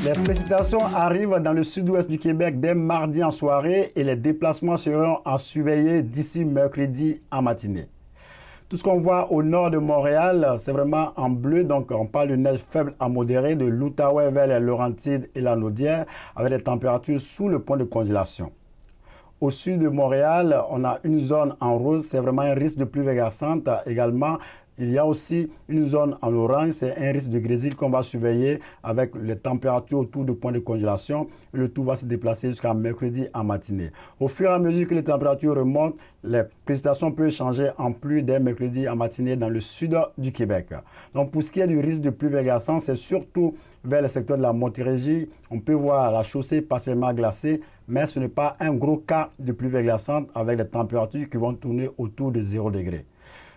Les précipitations arrivent dans le sud-ouest du Québec dès mardi en soirée et les déplacements seront à surveiller d'ici mercredi en matinée. Tout ce qu'on voit au nord de Montréal, c'est vraiment en bleu, donc on parle de neige faible à modérée de l'Outaouais vers les Laurentides et la Naudière avec des températures sous le point de congélation. Au sud de Montréal, on a une zone en rose, c'est vraiment un risque de pluie verglaçante. Également, il y a aussi une zone en orange, c'est un risque de grésil qu'on va surveiller avec les températures autour du point de congélation. Et le tout va se déplacer jusqu'à mercredi en matinée. Au fur et à mesure que les températures remontent, les précipitations peuvent changer en pluie dès mercredi en matinée dans le sud du Québec. Donc pour ce qui est du risque de pluie verglaçante, c'est surtout vers le secteur de la Montérégie. On peut voir la chaussée partiellement glacée, mais ce n'est pas un gros cas de pluie verglaçante avec des températures qui vont tourner autour de 0 degré.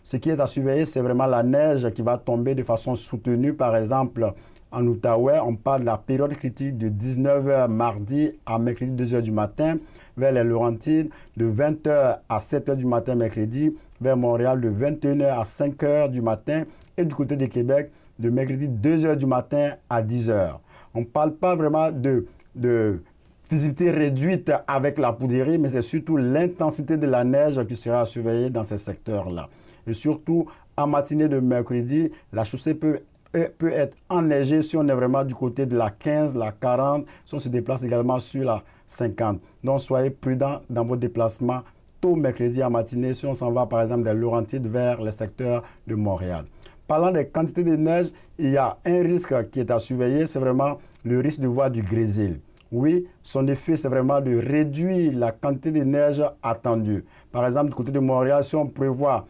Ce qui est à surveiller, c'est vraiment la neige qui va tomber de façon soutenue. Par exemple, en Outaouais, on parle de la période critique de 19 h mardi à mercredi 2 h du matin, vers les Laurentides de 20 h à 7 h du matin mercredi, vers Montréal de 21 h à 5 h du matin et du côté du Québec de mercredi 2 h du matin à 10 h. On ne parle pas vraiment de visibilité réduite avec la poudrerie, mais c'est surtout l'intensité de la neige qui sera surveillée dans ces secteurs-là. Et surtout, en matinée de mercredi, la chaussée peut être enneigée si on est vraiment du côté de la 15, la 40, si on se déplace également sur la 50. Donc, soyez prudents dans vos déplacements tôt mercredi en matinée si on s'en va par exemple des Laurentides vers les secteurs de Montréal. Parlant des quantités de neige, il y a un risque qui est à surveiller, c'est vraiment le risque de voir du grésil. Oui, son effet, c'est vraiment de réduire la quantité de neige attendue. Par exemple, du côté de Montréal, si on prévoit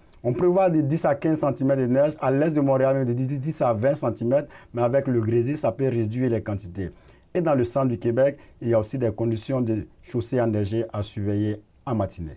de 10 à 15 cm de neige, à l'est de Montréal, de 10 à 20 cm, mais avec le grésil, ça peut réduire les quantités. Et dans le centre du Québec, il y a aussi des conditions de chaussée enneigée à surveiller en matinée.